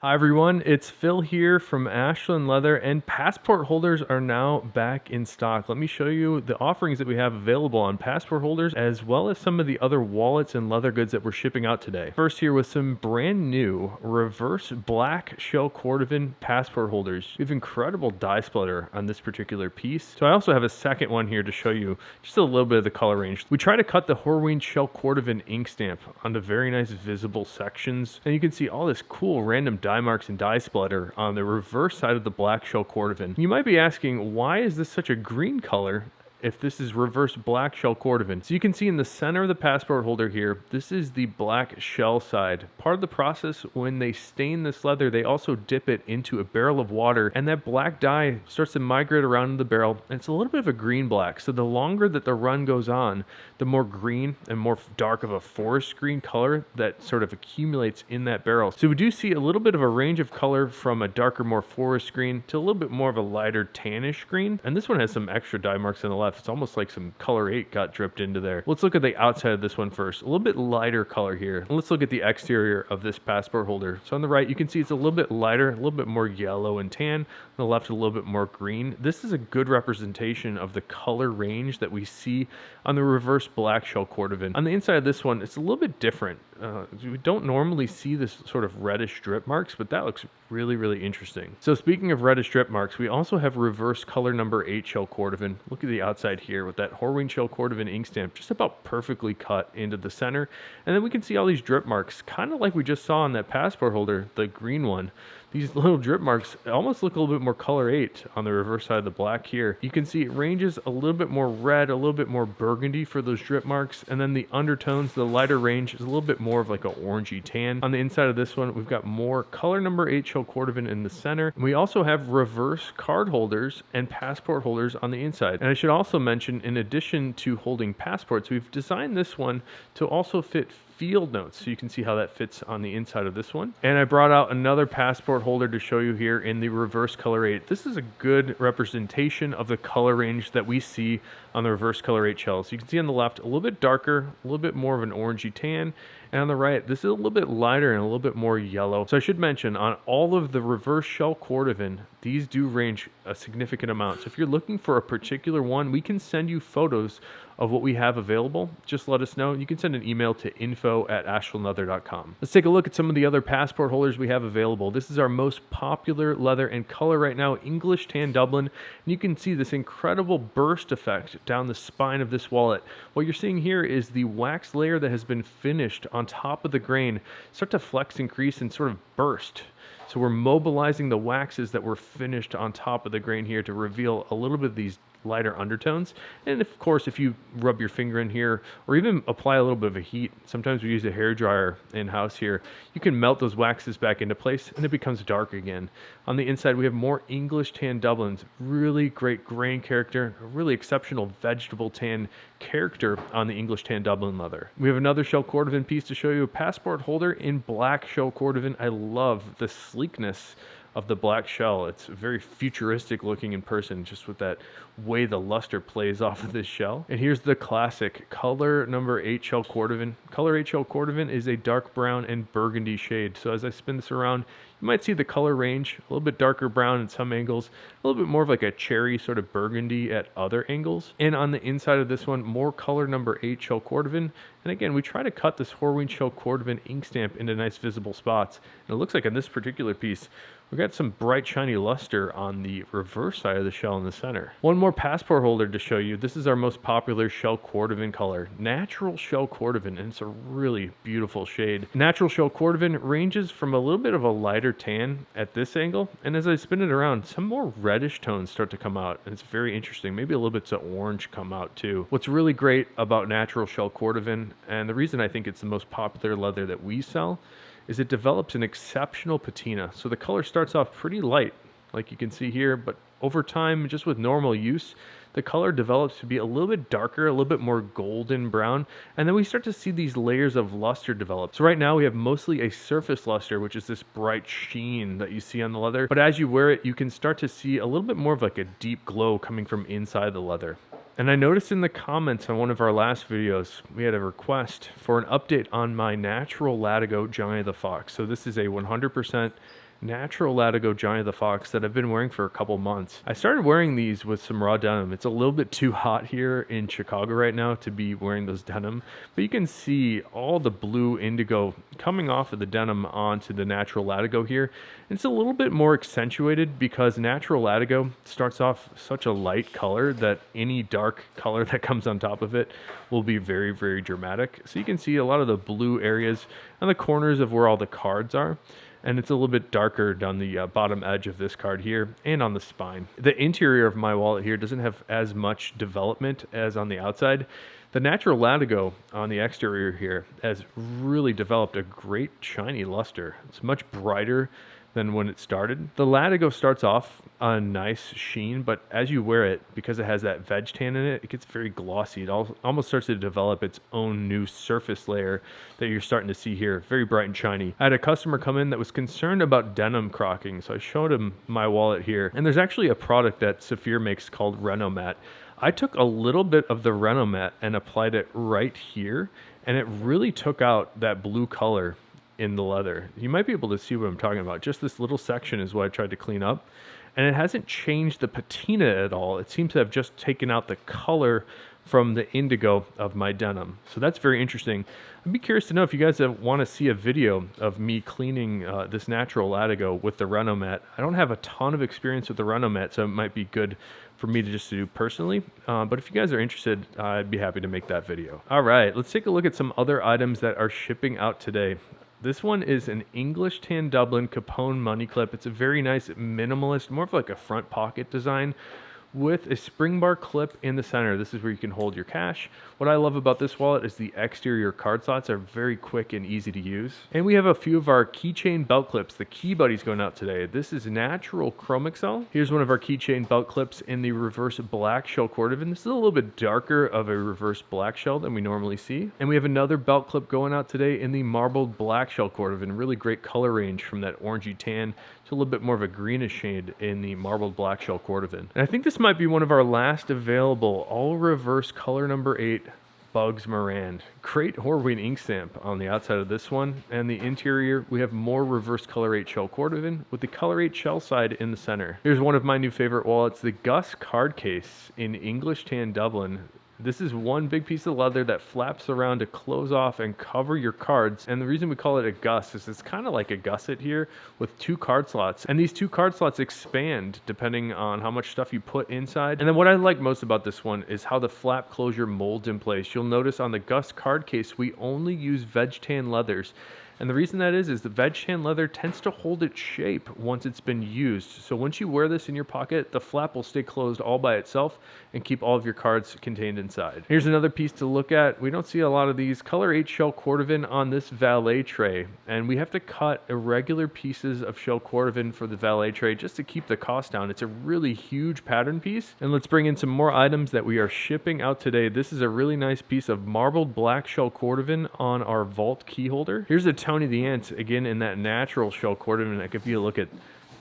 Hi everyone, it's Phil here from Ashland Leather, and passport holders are now back in stock. Let me show you the offerings that we have available on passport holders, as well as some of the other wallets and leather goods that we're shipping out today. First here with some brand new reverse black shell Cordovan passport holders. We have incredible dye splatter on this particular piece. So I also have a second one here to show you just a little bit of the color range. We try to cut the Horween shell Cordovan ink stamp onto very nice visible sections, and you can see all this cool random dye marks and dye splatter on the reverse side of the black shell Cordovan. You might be asking, why is this such a green color if this is reverse black shell Cordovan? So you can see in the center of the passport holder here, this is the black shell side. Part of the process, when they stain this leather, they also dip it into a barrel of water, and that black dye starts to migrate around the barrel, and it's a little bit of a green black. So the longer that the run goes on, the more green and more dark of a forest green color that sort of accumulates in that barrel. So we do see a little bit of a range of color from a darker, more forest green to a little bit more of a lighter tannish green. And this one has some extra dye marks on the left. It's almost like some color 8 got dripped into there. Let's look at the outside of this one first. A little bit lighter color here. And let's look at the exterior of this passport holder. So on the right, you can see it's a little bit lighter, a little bit more yellow and tan. On the left, a little bit more green. This is a good representation of the color range that we see on the reverse black shell Cordovan. On the inside of this one, it's a little bit different. We don't normally see this sort of reddish drip marks, but that looks really, really interesting. So speaking of reddish drip marks, we also have reverse color number 8 shell Cordovan. Look at the outside here with that Horween shell Cordovan ink stamp just about perfectly cut into the center. And then we can see all these drip marks, kind of like we just saw on that passport holder, the green one. These little drip marks almost look a little bit more color 8 on the reverse side of the black here. You can see it ranges a little bit more red, a little bit more burgundy for those drip marks, and then the undertones, the lighter range, is a little bit more of like a orangey tan. On the inside of this one, we've got more color number 8 shell Cordovan in the center. And we also have reverse card holders and passport holders on the inside. And I should also mention, in addition to holding passports, we've designed this one to also fit field notes, so you can see how that fits on the inside of this one. And I brought out another passport holder to show you here in the reverse color 8. This is a good representation of the color range that we see on the reverse color 8 shells. You can see on the left a little bit darker, a little bit more of an orangey tan, and on the right this is a little bit lighter and a little bit more yellow. So I should mention, on all of the reverse shell Cordovan, these do range a significant amount. So if you're looking for a particular one, we can send you photos of what we have available. Just let us know. You can send an email to info@ashlandleather.com. Let's take a look at some of the other passport holders we have available. This is our most popular leather and color right now, English Tan Dublin. And you can see this incredible burst effect down the spine of this wallet. What you're seeing here is the wax layer that has been finished on top of the grain start to flex, increase, and sort of burst. So we're mobilizing the waxes that were finished on top of the grain here to reveal a little bit of these lighter undertones. And of course, if you rub your finger in here or even apply a little bit of a heat, sometimes we use a hair dryer in house here, you can melt those waxes back into place and it becomes dark again. On the inside, we have more English Tan Dublins, really great grain character, a really exceptional vegetable tan character on the English Tan Dublin leather. We have another shell Cordovan piece to show you, a passport holder in black shell Cordovan. I love the sleekness of the black shell. It's very futuristic looking in person, just with that way the luster plays off of this shell. And here's the classic color number 8 shell Cordovan. Color 8 shell Cordovan is a dark brown and burgundy shade. So as I spin this around, you might see the color range, a little bit darker brown in some angles, a little bit more of like a cherry sort of burgundy at other angles. And on the inside of this one, more color number 8 shell Cordovan. And again, we try to cut this Horween shell Cordovan ink stamp into nice visible spots. And it looks like on this particular piece, we've got some bright shiny luster on the reverse side of the shell in the center. One more passport holder to show you. This is our most popular shell Cordovan color, natural shell Cordovan, and it's a really beautiful shade. Natural shell Cordovan ranges from a little bit of a lighter tan at this angle, and as I spin it around, some more reddish tones start to come out, and it's very interesting. Maybe a little bit of orange come out too. What's really great about natural shell Cordovan, and the reason I think it's the most popular leather that we sell, is it develops an exceptional patina. So the color starts off pretty light, like you can see here, but over time, just with normal use, the color develops to be a little bit darker, a little bit more golden brown, and then we start to see these layers of luster develop. So right now we have mostly a surface luster, which is this bright sheen that you see on the leather, but as you wear it, you can start to see a little bit more of like a deep glow coming from inside the leather. And I noticed in the comments on one of our last videos, we had a request for an update on my natural Latigo Johnny the Fox. So this is a 100% natural Latigo Johnny the Fox that I've been wearing for a couple months. I started wearing these with some raw denim. It's a little bit too hot here in Chicago right now to be wearing those denim, but you can see all the blue indigo coming off of the denim onto the natural Latigo here. It's a little bit more accentuated because natural Latigo starts off such a light color that any dark color that comes on top of it will be very, very dramatic. So you can see a lot of the blue areas on the corners of where all the cards are. And it's a little bit darker down the bottom edge of this card here and on the spine. The interior of my wallet here doesn't have as much development as on the outside. The natural Latigo on the exterior here has really developed a great shiny luster. It's much brighter than when it started. The Latigo starts off a nice sheen, but as you wear it, because it has that veg tan in it, it gets very glossy. It almost starts to develop its own new surface layer that you're starting to see here. Very bright and shiny. I had a customer come in that was concerned about denim crocking, so I showed him my wallet here. And there's actually a product that Saphir makes called Renomat. I took a little bit of the Renomat and applied it right here, and it really took out that blue color in the leather. You might be able to see what I'm talking about. Just this little section is what I tried to clean up, and it hasn't changed the patina at all. It seems to have just taken out the color from the indigo of my denim. So that's very interesting. I'd be curious to know if you guys want to see a video of me cleaning this natural Latigo with the Renomat. I don't have a ton of experience with the Renomat, so it might be good for me to just do personally. But if you guys are interested, I'd be happy to make that video. All right, let's take a look at some other items that are shipping out today. This one is an English Tan Dublin Capone money clip. It's a very nice minimalist, more of like a front pocket design with a spring bar clip in the center. This is where you can hold your cash. What I love about this wallet is the exterior card slots are very quick and easy to use. And we have a few of our keychain belt clips. The Key Buddy's going out today. This is natural chrome excel. Here's one of our keychain belt clips in the reverse black shell Cordovan. This is a little bit darker of a reverse black shell than we normally see. And we have another belt clip going out today in the marbled black shell Cordovan. Really great color range from that orangey tan to a little bit more of a greenish shade in the marbled black shell Cordovan. And I think this might be one of our last available all reverse color number 8 Bugs Morand. Great Horween ink stamp on the outside of this one, and the interior we have more reverse color 8 shell Cordovan with the color 8 shell side in the center. Here's one of my new favorite wallets, the Gus card case in English Tan Dublin. This is one big piece of leather that flaps around to close off and cover your cards. And the reason we call it a Gus is it's kind of like a gusset here with 2 card slots. And these 2 card slots expand depending on how much stuff you put inside. And then what I like most about this one is how the flap closure molds in place. You'll notice on the Gus card case, we only use veg tan leathers. And the reason that is the veg tan leather tends to hold its shape once it's been used. So once you wear this in your pocket, the flap will stay closed all by itself and keep all of your cards contained inside. Here's another piece to look at. We don't see a lot of these color 8 shell Cordovan on this valet tray. And we have to cut irregular pieces of shell Cordovan for the valet tray just to keep the cost down. It's a really huge pattern piece. And let's bring in some more items that we are shipping out today. This is a really nice piece of marbled black shell Cordovan on our vault key holder. Here's a Tony the Ant, again in that natural shell Cordovan. Like if you look at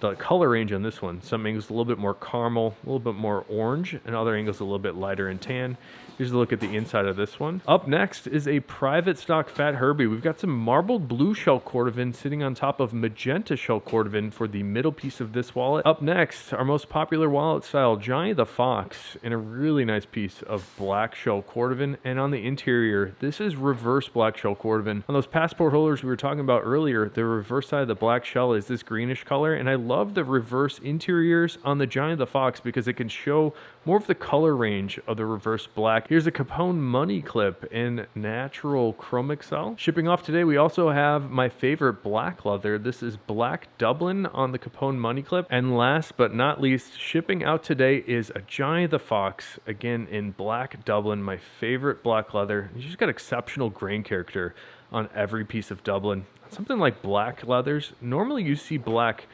the color range on this one, some angles a little bit more caramel, a little bit more orange, and other angles a little bit lighter in tan. Here's a look at the inside of this one. Up next is a private stock Fat Herbie. We've got some marbled blue shell Cordovan sitting on top of magenta shell Cordovan for the middle piece of this wallet. Up next, our most popular wallet style, Johnny the Fox, in a really nice piece of black shell Cordovan. And on the interior, this is reverse black shell Cordovan. On those passport holders we were talking about earlier, the reverse side of the black shell is this greenish color. And I love the reverse interiors on the Johnny the Fox because it can show more of the color range of the reverse black. Here's a Capone money clip in natural chrome excel. Shipping off today, we also have my favorite black leather. This is black Dublin on the Capone money clip. And last but not least, shipping out today is a Johnny the Fox, again in black Dublin, my favorite black leather. You just got exceptional grain character on every piece of Dublin. Something like black leathers, normally you see black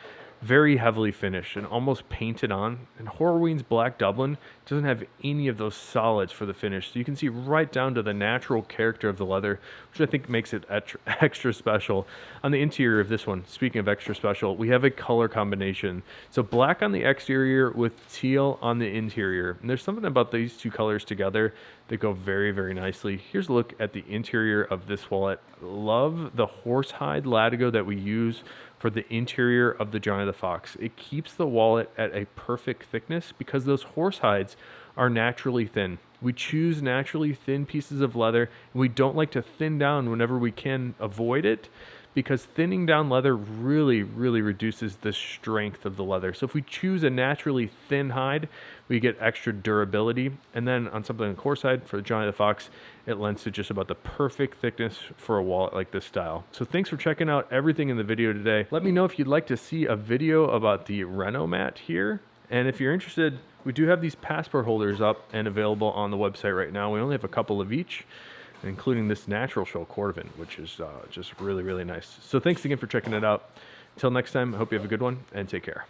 very heavily finished and almost painted on. And Horween's Black Dublin doesn't have any of those solids for the finish. So you can see right down to the natural character of the leather, which I think makes it extra special. On the interior of this one, speaking of extra special, we have a color combination. So black on the exterior with teal on the interior. And there's something about these 2 colors together that go very, very nicely. Here's a look at the interior of this wallet. Love the horsehide Latigo that we use for the interior of the Johnny the Fox. It keeps the wallet at a perfect thickness because those horse hides are naturally thin. We choose naturally thin pieces of leather, and we don't like to thin down whenever we can avoid it, because thinning down leather really reduces the strength of the leather. So if we choose a naturally thin hide, we get extra durability. And then on something like horse hide for the Johnny the Fox, it lends to just about the perfect thickness for a wallet like this style. So thanks for checking out everything in the video today. Let me know if you'd like to see a video about the Reno mat here. And if you're interested, we do have these passport holders up and available on the website right now. We only have a couple of each, including this natural shell Cordovan, which is just really nice. So thanks again for checking it out. Until next time, I hope you have a good one and take care.